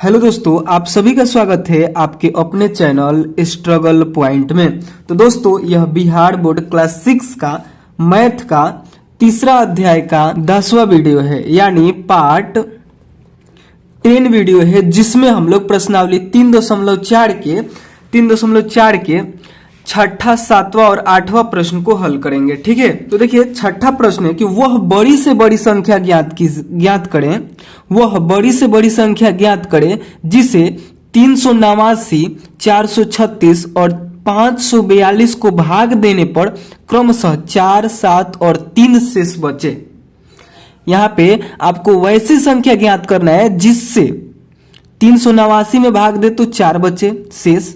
Hello दोस्तों, आप सभी का स्वागत है आपके अपने चैनल स्ट्रगल पॉइंट में। तो दोस्तों, यह बिहार बोर्ड क्लास 6 का मैथ का तीसरा अध्याय का 10वां वीडियो है, यानी पार्ट 10 वीडियो है, जिसमें हम लोग प्रश्नावली 3.4 के छठा, सातवां और 8वां प्रश्न को हल करेंगे। ठीक है, तो देखिए छठा प्रश्न है कि वह बड़ी से बड़ी संख्या ज्ञात करें, वह बड़ी से बड़ी संख्या ज्ञात करें जिसे 389, 436 और 542 को भाग देने पर क्रमशः 4, 7 और 3 शेष बचे। यहाँ पे आपको वैसी संख्या ज्ञात करना है जिससे 389 में भाग दे तो 4 बचे शेष,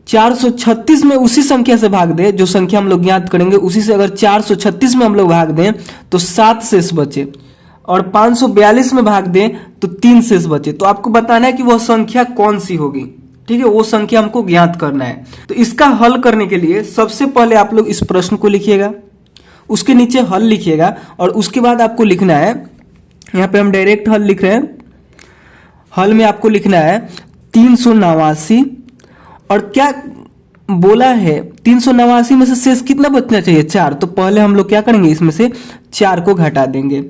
436 में उसी संख्या से भाग दे, जो संख्या हम लोग ज्ञात करेंगे उसी से अगर 436 में हम लोग भाग दें तो 7 शेष बचे, और 542 में भाग दें तो 3 शेष बचे। तो आपको बताना है कि वह संख्या कौन सी होगी। ठीक है, वो संख्या हमको ज्ञात करना है। तो इसका हल करने के लिए सबसे पहले आप लोग इस प्रश्न को लिखिएगा, उसके नीचे हल लिखिएगा, और उसके बाद आपको लिखना है, यहाँ पे हम डायरेक्ट हल लिख रहे हैं। हल में आपको लिखना है 389, और क्या बोला है 389 में से शेष कितना बचना चाहिए? 4। तो पहले हम लोग क्या करेंगे, इसमें से 4 को घटा देंगे।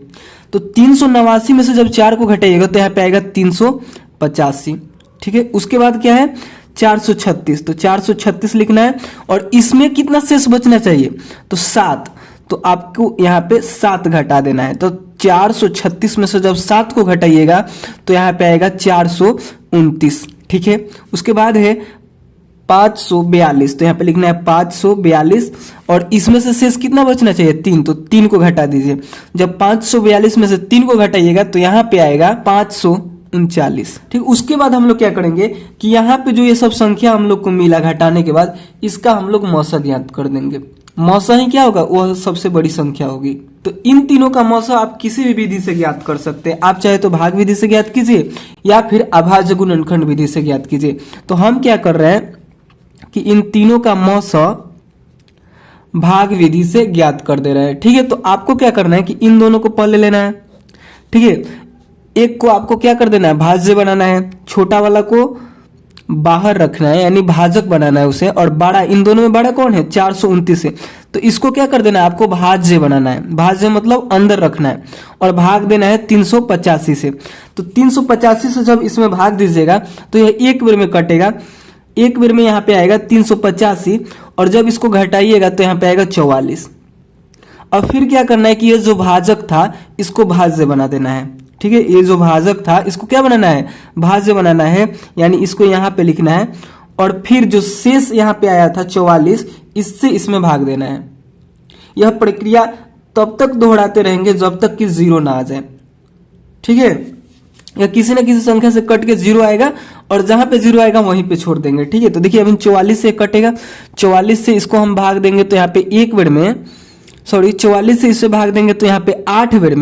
तो 389 में से जब 4 को घटाइएगा तो यहाँ पे आएगा 385। ठीक है, उसके बाद क्या है 436, तो 436 लिखना है, और इसमें कितना शेष बचना चाहिए? तो 7। तो आपको यहाँ पे 7 घटा देना है। तो 436 में से जब 7 को घटाइएगा तो यहाँ पे आएगा 429। ठीक है, उसके बाद है 542, तो यहाँ पे लिखना है 542, और इसमें से शेष कितना बचना चाहिए? 3। तो 3 को घटा दीजिए। जब 542 में से 3 को घटाइएगा तो यहाँ पे आएगा 539। ठीक, उसके बाद हम लोग क्या करेंगे कि यहाँ पे जो ये सब संख्या हम लोग को मिला घटाने के बाद, इसका हम लोग मौसा ज्ञात कर देंगे। मौसा ही क्या होगा? वह सबसे बड़ी संख्या होगी। तो इन तीनों का मौसा आप किसी भी विधि से ज्ञात कर सकते हैं। आप चाहे तो भाग विधि से ज्ञात कीजिए या फिर अभाज्य गुणनखंड विधि से ज्ञात कीजिए। तो हम क्या कर रहे हैं कि इन तीनों का मौसा भाग विधि से ज्ञात कर दे रहे हैं। ठीक है, तो आपको क्या करना है कि इन दोनों को पहले लेना है। ठीक है, एक को आपको क्या कर देना है? भाज्य बनाना है। छोटा वाला को बाहर रखना है, यानी भाजक बनाना है उसे, और बड़ा, इन दोनों में बड़ा कौन है? 429 है। तो इसको क्या कर देना है? आपको भाज्य बनाना है। भाज्य मतलब अंदर रखना है, और भाग देना है 385 से। तो 385 से जब इसमें भाग दीजिएगा तो यह एक बार में कटेगा। एक बार में यहाँ पे आएगा 385, और जब इसको घटाइएगा तो यहाँ पे आएगा 44। और फिर क्या करना है कि ये जो भाजक था इसको भाज्य बना देना है। ठीक है, ये जो भाजक था इसको क्या बनाना है? भाज्य बनाना है, यानी इसको यहाँ पे लिखना है, और फिर जो शेष यहाँ पे आया था 44, इससे इसमें भाग देना है। यह प्रक्रिया तब तक दोहराते रहेंगे जब तक कि 0 ना आ जाए। ठीक है, या किसी न किसी संख्या से कट के 0 आएगा, और जहां पे 0 आएगा वहीं पे छोड़ देंगे। ठीक है, तो देखिए अभी 44 से कटेगा, 44 से इसको हम भाग देंगे तो यहाँ पे एक बार में, 44 से इससे भाग देंगे तो यहाँ पे 8 बार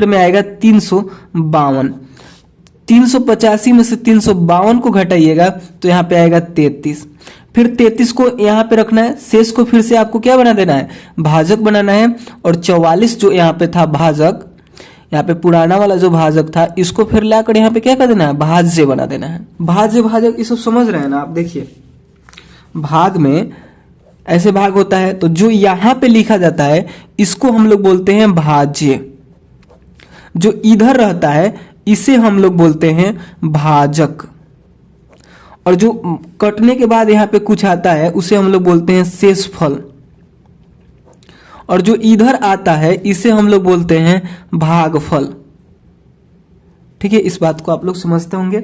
में आएगा 352। 385 में से 352 को घटाइएगा तो यहाँ पे आएगा 33। फिर 33 को यहाँ पे रखना है, शेष को फिर से आपको क्या बना देना है? भाजक बनाना है, और 44 जो यहाँ पे था भाजक, यहाँ पे पुराना वाला जो भाजक था, इसको फिर लाकर यहाँ पे क्या कर देना है? भाज्य बना देना है। भाज्य भाजक ये सब समझ रहे हैं ना आप? देखिए भाग में ऐसे भाग होता है, तो जो यहाँ पे लिखा जाता है इसको हम लोग बोलते हैं भाज्य। जो इधर रहता है इसे हम लोग बोलते हैं भाजक, और जो कटने के बाद यहाँ पे कुछ आता है उसे हम लोग बोलते हैं शेषफल, और जो इधर आता है इसे हम लोग बोलते हैं भागफल। ठीक है, इस बात को आप लोग समझते होंगे,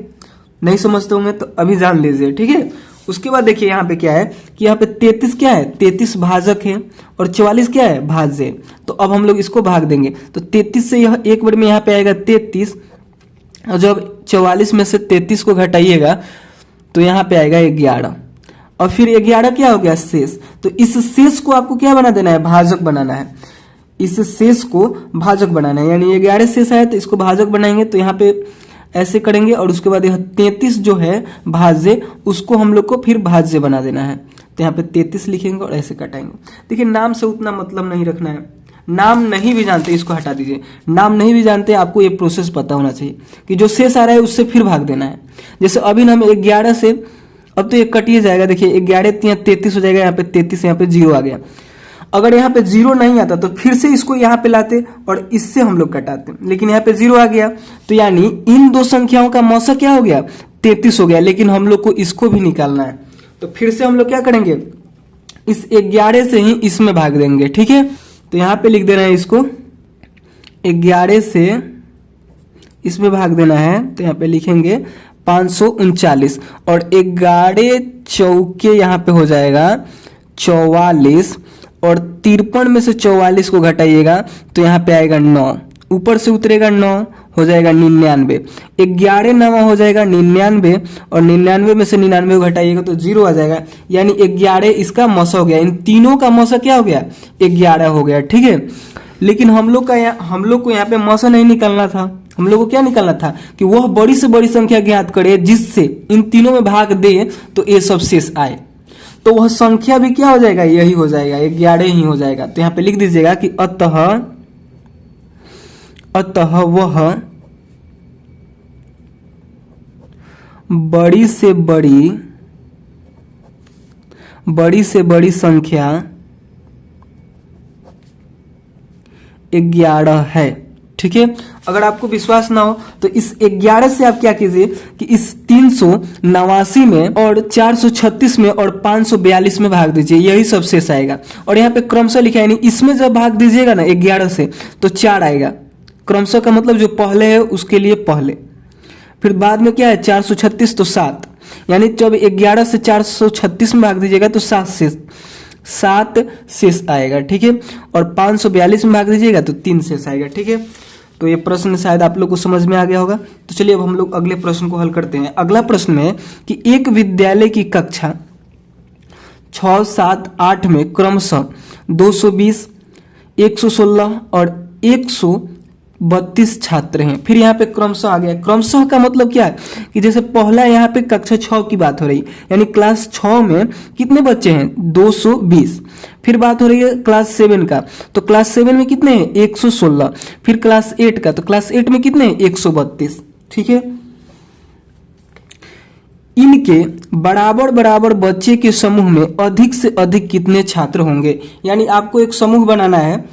नहीं समझते होंगे तो अभी जान लीजिए। ठीक है, उसके बाद देखिए यहाँ पे क्या है कि यहाँ पे 33 क्या है? 33 भाजक है, और 44 क्या है? भाज्य। तो अब हम लोग इसको भाग देंगे, तो 33 से यह एक बार में यहाँ पे आएगा 33, और जब 44 में से 33 को घटाइएगा तो यहाँ पे आएगा 11, और फिर 11 क्या हो गया? शेष। तो इस शेष को आपको क्या बना देना है? भाजक बनाना है। इस शेष को भाजक बनाना है, यानी 11 शेष है तो इसको भाजक बनाएंगे। तो यहाँ पे ऐसे करेंगे, और उसके बाद यह 33 जो है भाज्य, उसको हम लोग को फिर भाज्य बना देना है। तो यहाँ पे 33 लिखेंगे और ऐसे कटाएंगे। देखिए नाम से उतना मतलब नहीं रखना है, नाम नहीं भी जानते इसको हटा दीजिए, नाम नहीं भी जानते आपको ये प्रोसेस पता होना चाहिए कि जो शेष आ रहा है उससे फिर भाग देना है। जैसे अभी हम 11 से, अब तो ये कटिए जाएगा, देखिए 11 यहाँ 33 हो जाएगा, यहाँ पे 33 यहाँ पे 0 आ गया। अगर यहाँ पे 0 नहीं आता तो फिर से इसको यहाँ पे लाते और इससे हम लोग कटाते, लेकिन यहाँ पे 0 आ गया, तो यानी इन दो संख्याओं का मौसा क्या हो गया, 33 हो गया। लेकिन हम लोग को इसको भी निकालना है, तो फिर से हम लोग क्या करेंगे, इस 11 से ही इसमें भाग देंगे। ठीक है, तो यहाँ पे लिख देना है इसको 11 से इसमें भाग देना है, तो यहाँ पे लिखेंगे 539 और 11 चौके यहाँ पे हो जाएगा 44 और 53 में से 44 को घटाइएगा तो यहाँ पे आएगा 9, ऊपर से उतरेगा 9, हो जाएगा 99, 11 नवा हो जाएगा 99 और 99 में से 99 को घटाइएगा तो 0 आ जाएगा, यानी 11 इसका मौसा हो गया। इन तीनों का मौसा क्या हो गया, 11 हो गया। ठीक है, लेकिन हम लोग को यहाँ पे मौसा नहीं निकालना था, हम लोग को क्या निकालना था कि वह बड़ी से बड़ी संख्या ज्ञात करे जिससे इन तीनों में भाग दे तो ये सब शेष आए, तो वह संख्या भी क्या हो जाएगा, यही हो जाएगा, 11 ही हो जाएगा। तो यहाँ पे लिख दीजिएगा कि अतः वह बड़ी से बड़ी संख्या 11 है। ठीक है, अगर आपको विश्वास ना हो तो इस 11 से आप क्या कीजिए कि इस 389 में और 436 में और 542 में भाग दीजिए, यही सब शेष आएगा। और यहाँ पे क्रमशः लिखा है, यानी इसमें जब भाग दीजिएगा ना 11 से तो 4 आएगा, क्रमशः का मतलब जो पहले है उसके लिए पहले, फिर बाद में क्या है 436 तो 7, यानी जब 11 से 436 में भाग दीजिएगा तो 7 शेष आएगा। ठीक है, और 542 में भाग दीजिएगा तो 3 शेष आएगा। ठीक है, तो ये प्रश्न शायद आप लोग को समझ में आ गया होगा। तो चलिए अब हम लोग अगले प्रश्न को हल करते हैं। अगला प्रश्न में है कि एक विद्यालय की कक्षा 6, 7, 8 में क्रमशः 220, 116 और 132 छात्र हैं। फिर यहाँ पे क्रमशः आ गया, क्रमशः का मतलब क्या है कि जैसे पहला यहाँ पे कक्षा 6 की बात हो रही, यानी क्लास 6 में कितने बच्चे हैं 220, फिर बात हो रही है क्लास 7 का, तो क्लास 7 में कितने हैं 116, फिर क्लास 8 का, तो क्लास 8 में कितने हैं 132। ठीक है, इनके बराबर बराबर बच्चे के समूह में अधिक से अधिक कितने छात्र होंगे, यानी आपको एक समूह बनाना है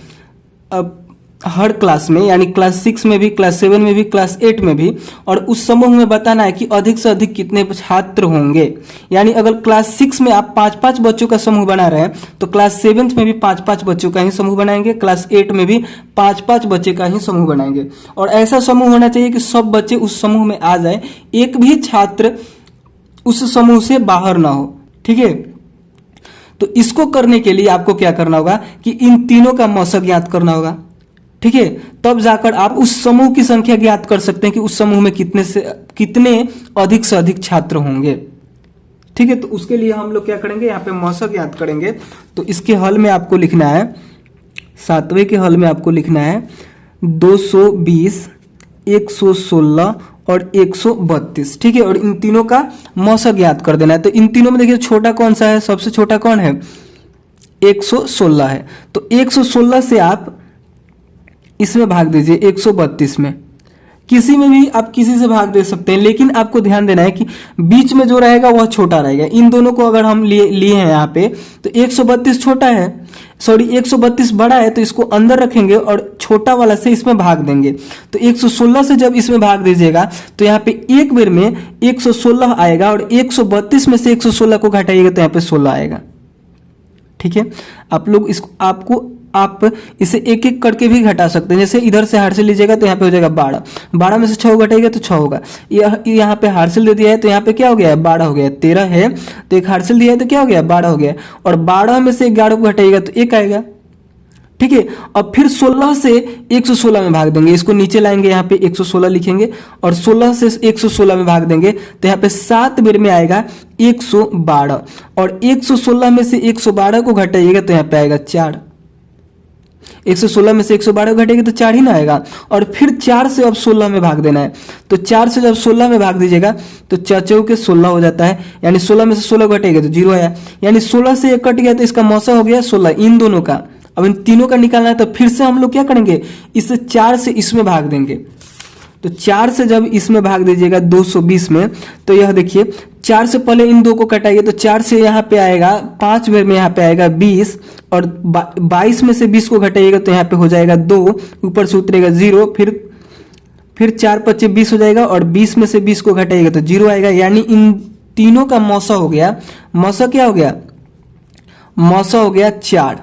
अब हर क्लास में, यानी क्लास 6 में भी, क्लास 7 में भी, क्लास 8 में भी, और उस समूह में बताना है कि अधिक से अधिक कितने छात्र होंगे। यानी अगर क्लास 6 में आप 5-5 बच्चों का समूह बना रहे हैं तो क्लास 7 में भी 5-5 बच्चों का ही समूह बनाएंगे, क्लास 8 में भी 5-5 बच्चे का ही समूह बनाएंगे। और ऐसा समूह होना चाहिए कि सब बच्चे उस समूह में आ जाए, एक भी छात्र उस समूह से बाहर ना हो। ठीक है, तो इसको करने के लिए आपको क्या करना होगा कि इन तीनों का मौसा ज्ञात करना होगा। ठीक है, तब जाकर आप उस समूह की संख्या ज्ञात कर सकते हैं कि उस समूह में कितने अधिक से अधिक छात्र होंगे। ठीक है, तो उसके लिए हम लोग क्या करेंगे, यहाँ पे मौसा ज्ञात करेंगे। तो इसके हल में आपको लिखना है, 7वें के हल में आपको लिखना है 220, 116 और 132। ठीक है, और इन तीनों का मौसा ज्ञात कर देना है। तो इन तीनों में देखिए छोटा कौन सा है, सबसे छोटा कौन है 116 है, तो 116 से आप इसमें भाग दीजिए 132 में, किसी में भी आप किसी से भाग दे सकते हैं, लेकिन आपको ध्यान देना है कि बीच में जो रहेगा वह छोटा रहेगा। इन दोनों को अगर हम लिए हैं यहाँ पे तो 132 छोटा है, सॉरी 132 बड़ा है, तो इसको अंदर रखेंगे और छोटा वाला से इसमें भाग देंगे। तो 116 से जब इसमें भाग दीजिएगा तो यहाँ पे एक बार में 116 आएगा और 132 में से 116 को घटाइएगा तो यहाँ पे 16 आएगा। ठीक है, आप लोग इसको आप इसे एक एक करके भी घटा सकते हैं। जैसे इधर से हार्सिल लीजिएगा तो यहाँ पे हो जाएगा 12 में से 6 घटाइएगा तो 6 होगा। यहाँ पे हार्सिल दे दिया है तो यहाँ पे क्या हो गया 12 हो गया। 13 है तो एक हार्सिल दिया है तो क्या हो गया 12 हो गया, और 12 में से 11 को घटाइएगा तो 1 आएगा। ठीक है, अब फिर 16 से 116 में भाग देंगे, इसको नीचे लाएंगे, यहाँ पे 116 लिखेंगे और 16 से 116 में भाग देंगे तो यहाँ पे 7 बार में आएगा 112, और 116 में से 112 को घटाइएगा तो यहाँ पे आएगा 4। 116 में से 112 घटेगा तो 4 ही ना आएगा, और फिर 4 से अब 16 में भाग देना है। तो 4 से जब 16 में भाग दीजिएगा तो 4 के 16 हो जाता है, यानी 16 में से 16 घटेगा तो 0 आया, यानी 16 से 1 कट गया तो इसका मौसा हो गया 16, इन दोनों का अब इन तीनों का निकालना है तो फिर से हम लोग क्या करेंगे, इस 4 से इसमें भाग देंगे। तो 4 से जब इसमें भाग दीजिएगा 220 में, तो यह देखिए 4 से पहले इन दो को कटाइए, तो 4 से यहाँ पे आएगा 5 बार में यहाँ पे आएगा 20, और 22 में से 20 को घटाइएगा तो यहाँ पे हो जाएगा 2, ऊपर से उतरेगा 0, फिर 4 25 20 हो जाएगा, और 20 में से 20 को घटाइएगा तो 0 आएगा। यानी इन तीनों का मौसा हो गया, मौसा क्या हो गया, मौसा हो गया 4।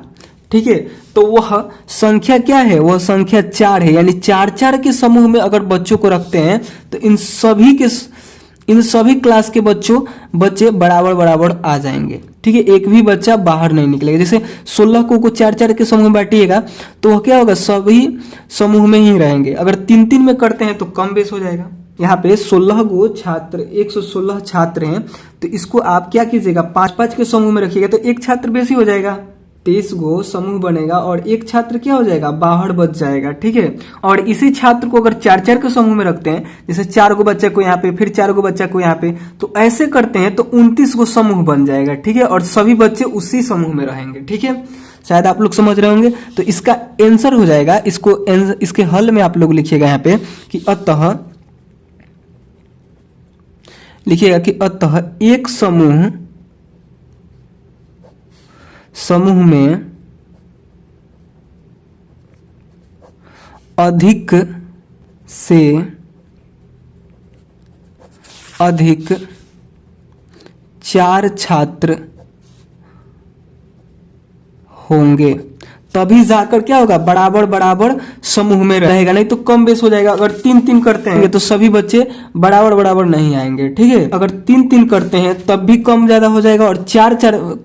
ठीक है, तो वह संख्या क्या है, वह संख्या 4 है। यानी 4 के समूह में अगर बच्चों को रखते हैं तो इन सभी क्लास के बच्चे बराबर बराबर आ जाएंगे। ठीक है, एक भी बच्चा बाहर नहीं निकलेगा। जैसे 16 को 4 के समूह में बांटिएगा तो वह क्या होगा, सभी समूह में ही रहेंगे। अगर 3 में करते हैं तो कम बेस हो जाएगा। यहाँ पे 16 गो छात्र, 116 छात्र हैं, तो इसको आप क्या कीजिएगा, 5 के समूह में रखिएगा तो एक छात्र बेसी हो जाएगा। 23 गो समूह बनेगा और एक छात्र क्या हो जाएगा, बाहर बच जाएगा। ठीक है, और इसी छात्र को अगर 4 के समूह में रखते हैं, जैसे 4 गो बच्चे को यहाँ पे, फिर 4 गो बच्चा को यहाँ पे, तो ऐसे करते हैं तो 29 गो समूह बन जाएगा। ठीक है, और सभी बच्चे उसी समूह में रहेंगे। ठीक है, शायद आप लोग समझ रहे होंगे। तो इसका आंसर हो जाएगा, इसके हल में आप लोग लिखिएगा यहाँ पे कि अतः, लिखिएगा कि अतः एक समूह में अधिक से अधिक 4 छात्र होंगे तभी जाकर क्या होगा, बराबर बराबर समूह में रहेगा, नहीं तो कम बेस हो जाएगा। अगर 3 करते हैं तो सभी बच्चे बराबर बराबर नहीं आएंगे। ठीक है, अगर 3 करते हैं तब भी कम ज्यादा हो जाएगा, और 4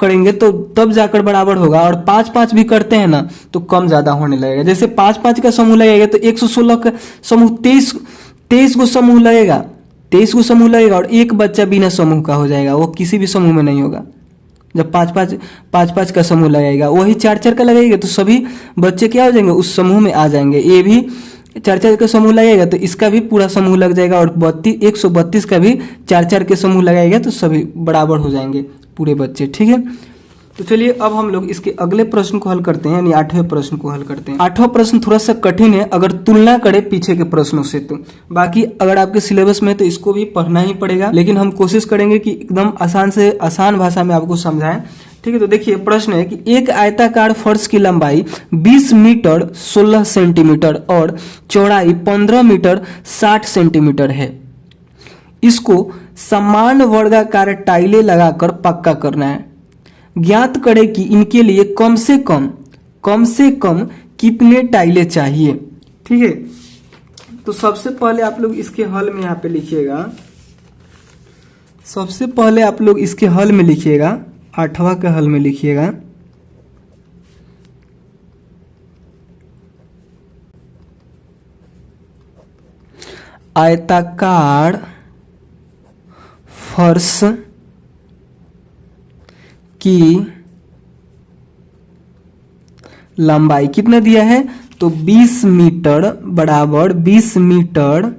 करेंगे तो तब जाकर बराबर होगा, और 5 भी करते हैं ना तो कम ज्यादा होने लगेगा। जैसे 5 का समूह लगेगा तो 116 का समूह 23 को समूह लगेगा, 23 को समूह लगेगा, और एक बच्चा बिना समूह का हो जाएगा, वो किसी भी समूह में नहीं होगा। जब 5 का समूह लगाएगा, वही 4 का लगाएगा तो सभी बच्चे क्या हो जाएंगे, उस समूह में आ जाएंगे। ये भी 4 का समूह लगाएगा तो इसका भी पूरा समूह लग जाएगा, और 132 का भी 4 के समूह लगाएगा तो सभी बराबर हो जाएंगे पूरे बच्चे। ठीक है, तो चलिए अब हम लोग इसके अगले प्रश्न को हल करते हैं, यानी 8वें प्रश्न को हल करते हैं। 8वां प्रश्न थोड़ा सा कठिन है अगर तुलना करें पीछे के प्रश्नों से, तो बाकी अगर आपके सिलेबस में है तो इसको भी पढ़ना ही पड़ेगा, लेकिन हम कोशिश करेंगे कि एकदम आसान से आसान भाषा में आपको समझाएं। ठीक है, तो देखिए प्रश्न है कि एक आयताकार फर्श की लंबाई 20 मीटर 16 सेंटीमीटर और चौड़ाई 15 मीटर 60 सेंटीमीटर है। इसको समान वर्गाकार टाइलें लगाकर पक्का करना है। ज्ञात करें कि इनके लिए कम से कम कितने टाइलें चाहिए। ठीक है, तो सबसे पहले आप लोग इसके हल में यहाँ पे लिखिएगा, सबसे पहले आप लोग इसके हल में लिखिएगा, 8वां के हल में लिखिएगा आयताकार फर्श की लंबाई कितना दिया है, तो 20 मीटर बराबर 20 मीटर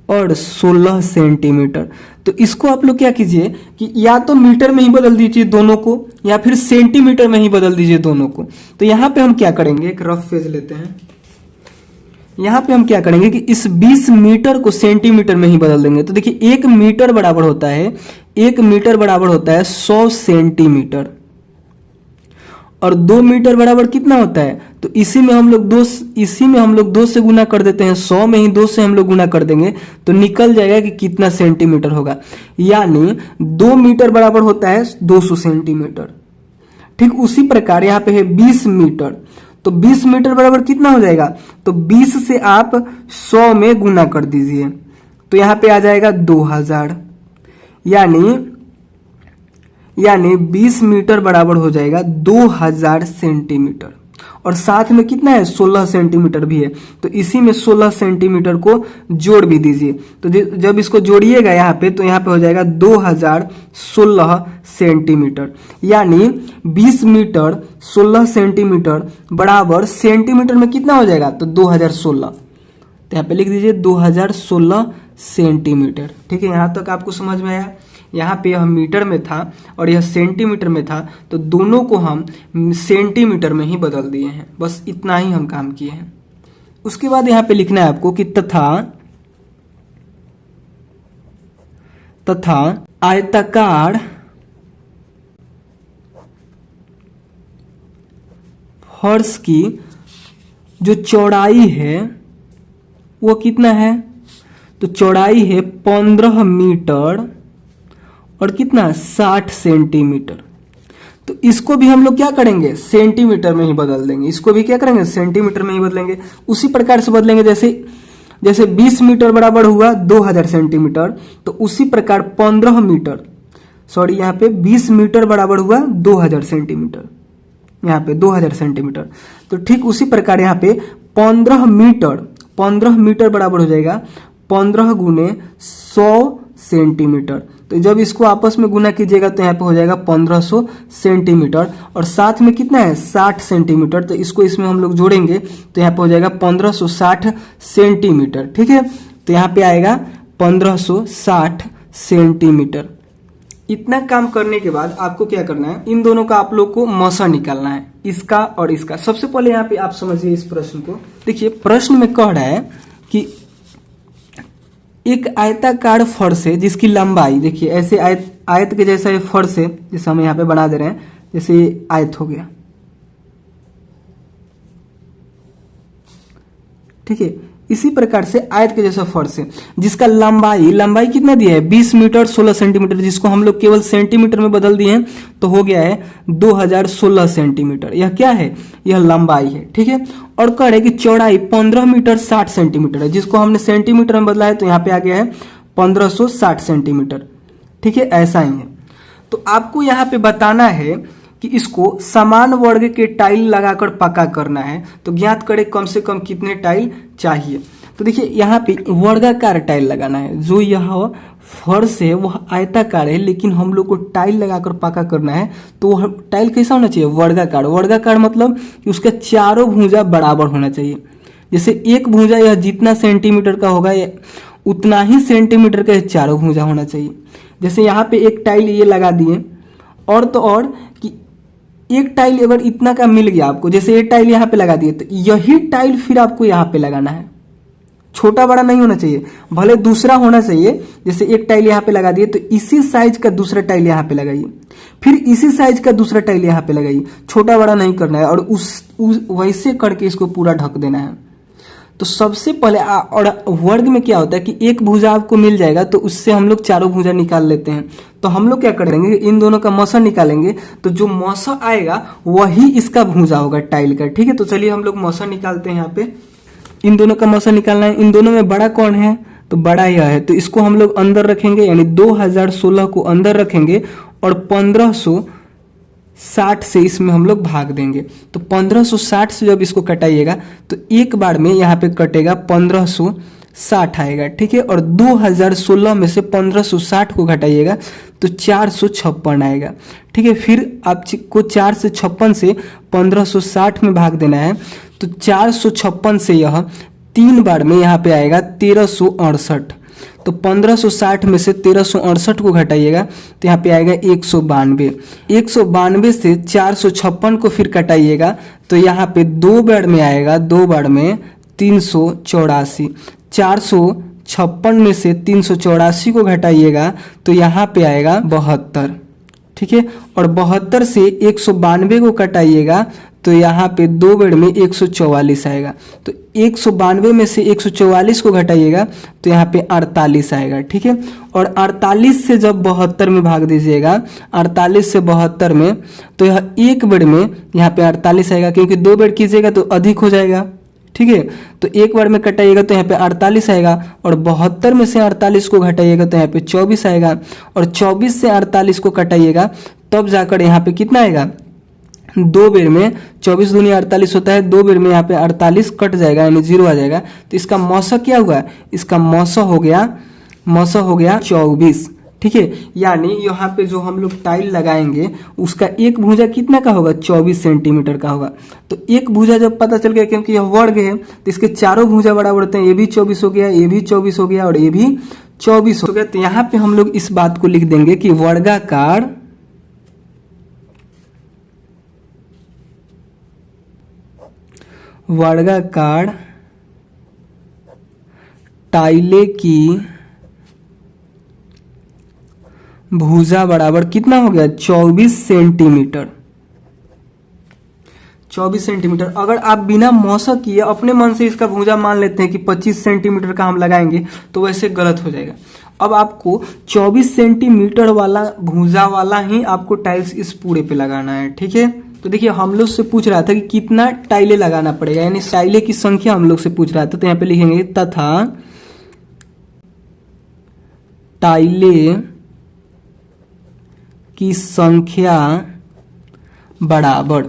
और 16 सेंटीमीटर। तो इसको आप लोग क्या कीजिए कि या तो मीटर में ही बदल दीजिए दोनों को, या फिर सेंटीमीटर में ही बदल दीजिए दोनों को। तो यहां पे हम क्या करेंगे, एक रफ पेज लेते हैं, यहां पे हम क्या करेंगे कि इस 20 मीटर को सेंटीमीटर में ही बदल देंगे। तो देखिए 1 मीटर बराबर होता है, 1 मीटर बराबर होता है 100 सेंटीमीटर, और 2 मीटर बराबर कितना होता है, तो इसी में हम लोग 2 से गुना कर देते हैं, 100 में ही 2 से हम लोग गुना कर देंगे तो निकल जाएगा कि कितना सेंटीमीटर होगा। यानी 2 मीटर बराबर होता है 200 सेंटीमीटर। ठीक उसी प्रकार यहाँ पे है 20 मीटर, तो 20 मीटर बराबर कितना हो जाएगा, तो 20 से आप 100 में गुना कर दीजिए तो यहाँ पे आ जाएगा 2000, यानी 20 मीटर बराबर हो जाएगा 2000 सेंटीमीटर, और साथ में कितना है 16 सेंटीमीटर भी है, तो इसी में 16 सेंटीमीटर को जोड़ भी दीजिए। तो जब इसको जोड़िएगा यहाँ पे तो यहाँ पे हो जाएगा 2016 सेंटीमीटर, यानी 20 मीटर 16 सेंटीमीटर बराबर सेंटीमीटर में कितना हो जाएगा, तो 2016। तो यहाँ पे लिख दीजिए 2016 सेंटीमीटर। ठीक है, यहाँ तक आपको समझ में आया। यहाँ पे यह मीटर में था और यह सेंटीमीटर में था, तो दोनों को हम सेंटीमीटर में ही बदल दिए हैं। बस इतना ही हम काम किए हैं। उसके बाद यहाँ पे लिखना है आपको कि तथा आयताकार फर्श की जो चौड़ाई है वो कितना है, तो चौड़ाई है 15 मीटर और कितना 60 सेंटीमीटर। तो इसको भी हम लोग क्या करेंगे, सेंटीमीटर में ही बदल देंगे। इसको भी क्या करेंगे, सेंटीमीटर में ही बदलेंगे। उसी प्रकार से बदलेंगे जैसे 20 मीटर बराबर हुआ 2000 सेंटीमीटर, तो उसी प्रकार 15 मीटर, सॉरी यहाँ पे 20 मीटर बराबर हुआ 2000 सेंटीमीटर, यहाँ पे 2000 सेंटीमीटर। तो ठीक उसी प्रकार यहाँ पे 15 मीटर बराबर हो जाएगा 15 गुने 100 सेंटीमीटर। तो जब इसको आपस में गुना कीजिएगा तो यहाँ पे हो जाएगा 1500 सेंटीमीटर, और साथ में कितना है 60 सेंटीमीटर, तो इसको इसमें हम लोग जोड़ेंगे तो यहाँ पे हो जाएगा 1560 सेंटीमीटर। ठीक है, तो यहाँ पे आएगा 1560 सेंटीमीटर। इतना काम करने के बाद आपको क्या करना है, इन दोनों का आप लोग को मौसा निकालना है, इसका और इसका। सबसे पहले यहाँ पे आप समझिए इस प्रश्न को। देखिए प्रश्न में कह रहा है कि एक आयताकार फर्श है जिसकी लंबाई, देखिए ऐसे आयत के जैसा ये फर्श है, जैसे हम यहाँ पे बना दे रहे हैं, जैसे ये आयत हो गया। ठीक है, इसी प्रकार से आयत के जैसा फर्श है जिसका लंबाई कितना दिया है 20 मीटर 16 सेंटीमीटर, जिसको हम लोग केवल सेंटीमीटर में बदल दिए हैं तो हो गया है 2016 सेंटीमीटर। यह क्या है, यह लंबाई है। ठीक है, और कह रहे कि चौड़ाई 15 मीटर 60 सेंटीमीटर है, जिसको हमने सेंटीमीटर में बदला है तो यहाँ पे आ गया है 1560 सेंटीमीटर। ठीक है, ऐसा ही है। तो आपको यहाँ पे बताना है कि इसको समान वर्ग के टाइल लगाकर पक्का करना है, तो ज्ञात करें कम से कम कितने टाइल चाहिए। तो देखिए यहाँ पे वर्गाकार टाइल लगाना है, जो यह फर्श है वह आयताकार है लेकिन हम लोग को टाइल लगाकर पक्का करना है, तो वह टाइल कैसा होना चाहिए, वर्गाकार मतलब कि उसका चारों भुजा बराबर होना चाहिए। जैसे एक भुजा यह जितना सेंटीमीटर का होगा उतना ही सेंटीमीटर का चारों भुजा होना चाहिए। जैसे यहाँ पे एक टाइल ये लगा दिए, और तो और कि एक टाइल अगर इतना का मिल गया आपको, जैसे ये टाइल यहाँ पे लगा दिए, तो यही टाइल फिर आपको यहाँ पे लगाना है। छोटा बड़ा नहीं होना चाहिए, भले दूसरा होना चाहिए। जैसे एक टाइल यहाँ पे लगा दिए तो इसी साइज का दूसरा टाइल यहाँ पे लगाइए, फिर इसी साइज का दूसरा टाइल यहाँ पे लगाइए। छोटा बड़ा नहीं करना है, और वैसे करके इसको पूरा ढक देना है। तो सबसे पहले और वर्ग में क्या होता है कि एक भुजा आपको मिल जाएगा तो उससे हम लोग चारों भुजा निकाल लेते हैं। तो हम लोग क्या करेंगे, इन दोनों का मौसा निकालेंगे, तो जो मौसा आएगा वही इसका भुजा होगा टाइल का। ठीक है, तो चलिए हम लोग मौसा निकालते हैं। यहाँ पे इन दोनों का मौसा निकालना है। इन दोनों में बड़ा कौन है, तो बड़ा यह है, तो इसको हम लोग अंदर रखेंगे, यानी 2016 को अंदर रखेंगे और 1560 से इसमें हम लोग भाग देंगे। तो 1560 से जब इसको कटाइएगा तो एक बार में यहाँ पे कटेगा 1560 आएगा। ठीक है, और 2016 में से 1560 को घटाइएगा तो 456 आएगा। ठीक है, फिर आपको 456 से 1560 में भाग देना है, तो 456 से यह 3 बार में यहाँ पे आएगा 1368। तो 1560 में से 1368 को घटाइएगा तो यहाँ पे आएगा 192। 192 से 456 को फिर कटाइएगा तो यहाँ पे 2 बार में आएगा, 2 बार में 384। 456 में से 384 को घटाइएगा तो यहाँ पे आएगा 72। ठीक है, और 72 से 192 को कटाइएगा तो यहाँ पे 2 बार में 144 आएगा। तो 192 में से 144 को घटाइएगा तो यहाँ पे 48 आएगा। ठीक है, और 48 से जब 72 में भाग दीजिएगा, 48 से 72 में, तो यह एक बार में यहाँ पे 48 आएगा, क्योंकि 2 बार कीजिएगा तो अधिक हो जाएगा। ठीक है, तो एक बार में कटाइएगा तो यहाँ पे 48 आएगा, और 72 में से 48 को घटाइएगा तो यहाँ पे 24 आएगा, और 24 से 48 को कटाइएगा तब जाकर यहाँ पे कितना आएगा, 2 बार में 24 दूनी 48 होता है, 2 बार में यहाँ पे 48 कट जाएगा, यानी 0 आ जाएगा। तो इसका मौसा क्या हुआ, इसका मौसा हो गया 24। ठीक है, यानी यहाँ पे जो हम लोग टाइल लगाएंगे उसका एक भुजा कितना का होगा, 24 सेंटीमीटर का होगा। तो एक भुजा जब पता चल गया, क्योंकि यह वर्ग है तो इसके चारों भुजा बराबर होते हैं, ये भी 24 हो गया, ये भी 24 हो गया और ये भी 24 हो गया। तो यहाँ पे हम लोग इस बात को लिख देंगे कि वर्गाकार टाइले की भुजा बराबर कितना हो गया, 24 सेंटीमीटर। 24 सेंटीमीटर। अगर आप बिना मौसा किए अपने मन से इसका भुजा मान लेते हैं कि 25 सेंटीमीटर का हम लगाएंगे तो वैसे गलत हो जाएगा। अब आपको 24 सेंटीमीटर वाला भुजा वाला ही आपको टाइल्स इस पूरे पे लगाना है, ठीक है। तो देखिए हम लोग से पूछ रहा था कि कितना टाइलें लगाना पड़ेगा, यानी टाइलें की संख्या हम लोग से पूछ रहा था। तो यहाँ पे लिखेंगे तथा टाइलें की संख्या बराबर।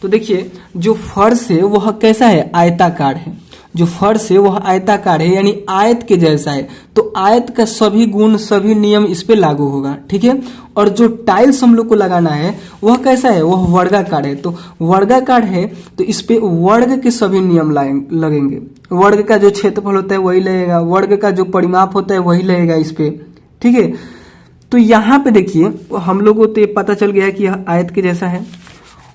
तो देखिए जो फर्श है वह कैसा है, आयताकार है। जो फर्श है वह आयताकार है, यानी आयत के जैसा है। तो आयत का सभी गुण सभी नियम इस पे लागू होगा, ठीक है। और जो टाइल्स हम लोग को लगाना है वह कैसा है, वह वर्गाकार है। तो वर्गाकार है तो इस पे वर्ग के सभी नियम लगेंगे। वर्ग का जो क्षेत्रफल होता है वही लगेगा, वर्ग का जो परिमाप होता है वही लगेगा इस पे, ठीक है। तो यहाँ पे देखिए हम लोग को तो ये पता चल गया है कि यह आयत के जैसा है,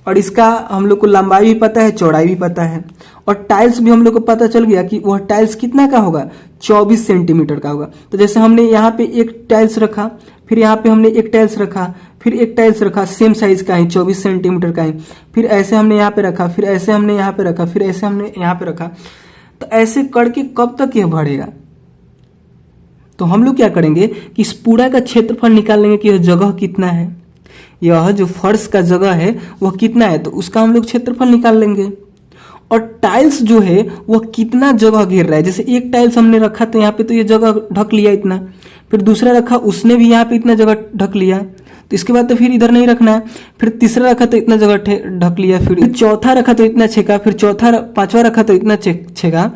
और इसका हम लोग को लंबाई भी पता है, चौड़ाई भी पता है, और टाइल्स भी हम लोग को पता चल गया कि वह टाइल्स कितना का होगा, 24 सेंटीमीटर का होगा। तो जैसे हमने यहाँ पे एक टाइल्स रखा, फिर यहाँ पे हमने एक टाइल्स रखा, फिर एक टाइल्स रखा सेम साइज का ही 24 सेंटीमीटर का ही, फिर ऐसे हमने यहाँ पे रखा, फिर ऐसे हमने यहाँ पे रखा, फिर ऐसे हमने यहाँ पे रखा। तो ऐसे करके कब तक यह बढ़ेगा। तो हम लोग क्या करेंगे कि इस पूरा का क्षेत्रफल निकाल लेंगे कि यह जगह कितना है, यह जो फर्श का जगह है वह कितना है, तो उसका हम लोग क्षेत्रफल निकाल लेंगे। और टाइल्स जो है वह कितना जगह घेर रहा है। जैसे एक टाइल्स हमने रखा तो यहाँ पे तो ये जगह ढक लिया इतना, फिर दूसरा रखा उसने भी यहाँ पे इतना जगह ढक लिया, तो इसके बाद तो फिर इधर नहीं रखना है। फिर तीसरा रखा तो इतना जगह ढक लिया, फिर चौथा रखा तो इतना छेका, फिर पांचवा रखा तो इतना छेका,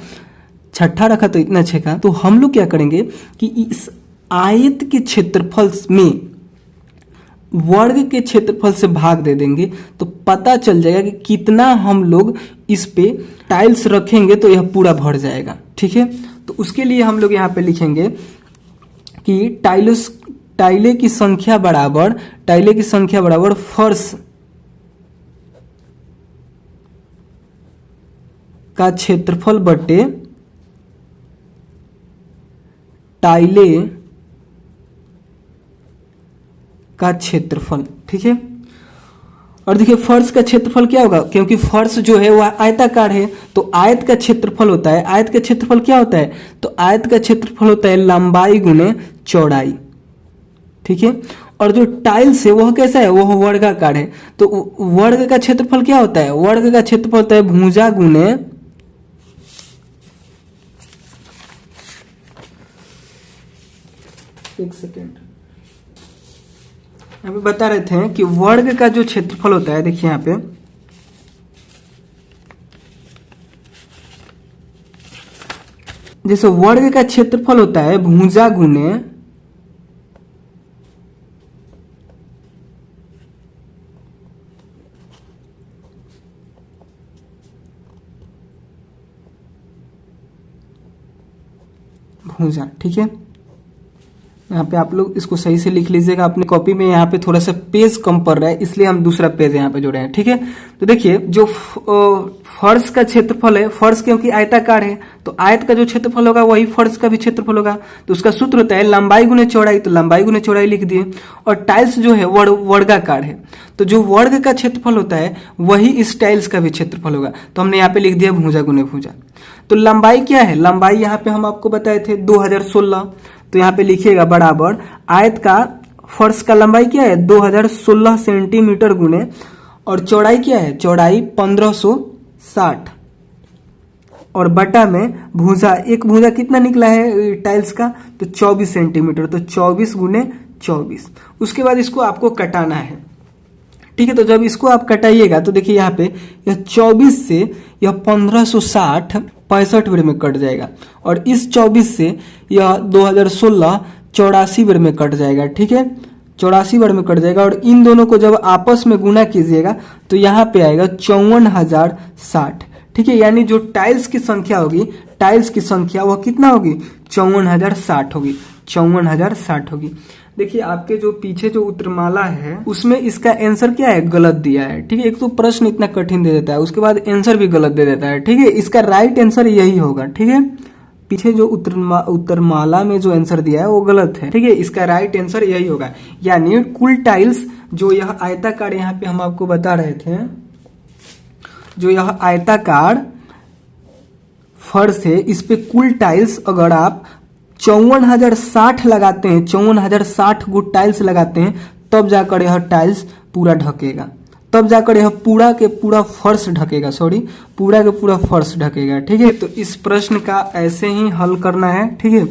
छठा रखा तो इतना छेका। तो हम लोग क्या करेंगे कि इस आयत के क्षेत्रफल में वर्ग के क्षेत्रफल से भाग दे देंगे, तो पता चल जाएगा कि कितना हम लोग इस पे टाइल्स रखेंगे तो यह पूरा भर जाएगा, ठीक है। तो उसके लिए हम लोग यहाँ पे लिखेंगे कि टाइले की संख्या बराबर फर्श का क्षेत्रफल बटे टाइले का क्षेत्रफल, ठीक है। और देखिए फर्श का क्षेत्रफल क्या होगा, क्योंकि फर्श जो है वह आयताकार है, तो आयत का क्षेत्रफल होता है, आयत का क्षेत्रफल क्या होता है, तो आयत का क्षेत्रफल होता है लंबाई गुने चौड़ाई, ठीक है। और जो टाइल्स है वह कैसा है, वह वर्गाकार है, तो वर्ग का क्षेत्रफल क्या होता है, वर्ग का क्षेत्रफल होता है भुजा गुने एक सेकेंड यहाँ पे बता रहे थे कि वर्ग का जो क्षेत्रफल होता है, देखिए यहाँ पे जैसे वर्ग का क्षेत्रफल होता है भुजा गुने भुजा, ठीक है। यहाँ पे आप लोग इसको सही से लिख लीजिएगा अपने कॉपी में। यहाँ पे थोड़ा सा पेज कम पड़ रहा है इसलिए हम दूसरा पेज यहाँ पे जोड़े हैं, ठीक है। तो देखिए जो फर्श का क्षेत्रफल है, फर्श क्योंकि आयताकार है तो आयत का जो क्षेत्रफल होगा वही फर्श का भी क्षेत्रफल होगा, तो उसका सूत्र होता है लंबाई गुने चौड़ाई, तो लंबाई गुने चौड़ाई लिख दिए। और टाइल्स जो है वर्गाकार है, तो जो वर्ग का क्षेत्रफल होता है वही इस टाइल्स का भी क्षेत्रफल होगा, तो हमने यहाँ पे लिख दिया भुजा गुने भुजा। तो लंबाई क्या है, लंबाई यहाँ पे हम आपको बताए थे 2016, तो यहाँ पे लिखिएगा बराबर आयत का फर्श का लंबाई क्या है 2016 सेंटीमीटर गुने, और चौड़ाई क्या है, चौड़ाई 1560, और बटा में भुजा, एक भुजा कितना निकला है टाइल्स का, तो 24 सेंटीमीटर, तो 24 गुने 24। उसके बाद इसको आपको कटाना है, ठीक है। तो जब इसको आप कटाइएगा तो देखिए यहाँ पे यह 24 से यह 1560 65 बेर में कट जाएगा, और इस 24 से यह 2016 84 बेर में कट जाएगा, ठीक है। 84 बार में कट जाएगा, और इन दोनों को जब आपस में गुना कीजिएगा तो यहाँ पे आएगा 54,060, ठीक है। यानी जो टाइल्स की संख्या होगी, टाइल्स की संख्या वह कितना होगी, 54,060 होगी, 54,060 होगी। देखिए आपके जो पीछे जो उत्तरमाला है उसमें इसका आंसर क्या है, गलत दिया है, ठीक है। एक तो प्रश्न इतना कठिन दे देता है, उसके बाद आंसर भी गलत दे देता है, ठीक है। इसका राइट आंसर यही होगा, ठीक है। पीछे जो उत्तरमाला में जो आंसर दिया है वो गलत है, ठीक है। इसका राइट आंसर यही होगा, यानी कुल टाइल्स जो यह आयताकार यहाँ पे हम आपको बता रहे थे, जो यह आयताकार फर्श है इस पे कुल टाइल्स अगर आप 54,060 लगाते हैं, 54,060 गुड टाइल्स लगाते हैं, तब जाकर यह टाइल्स पूरा ढकेगा, तब जाकर यह पूरा के पूरा फर्श ढकेगा, पूरा के पूरा फर्श ढकेगा, ठीक है। तो इस प्रश्न का ऐसे ही हल करना है, ठीक है।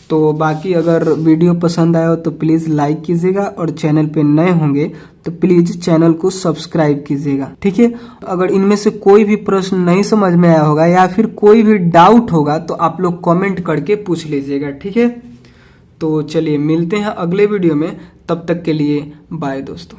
तो बाकी अगर वीडियो पसंद आया हो तो प्लीज लाइक कीजिएगा, और चैनल पे नए होंगे तो प्लीज चैनल को सब्सक्राइब कीजिएगा, ठीक है। अगर इनमें से कोई भी प्रश्न नहीं समझ में आया होगा या फिर कोई भी डाउट होगा तो आप लोग कमेंट करके पूछ लीजिएगा, ठीक है। तो चलिए मिलते हैं अगले वीडियो में, तब तक के लिए बाय दोस्तों।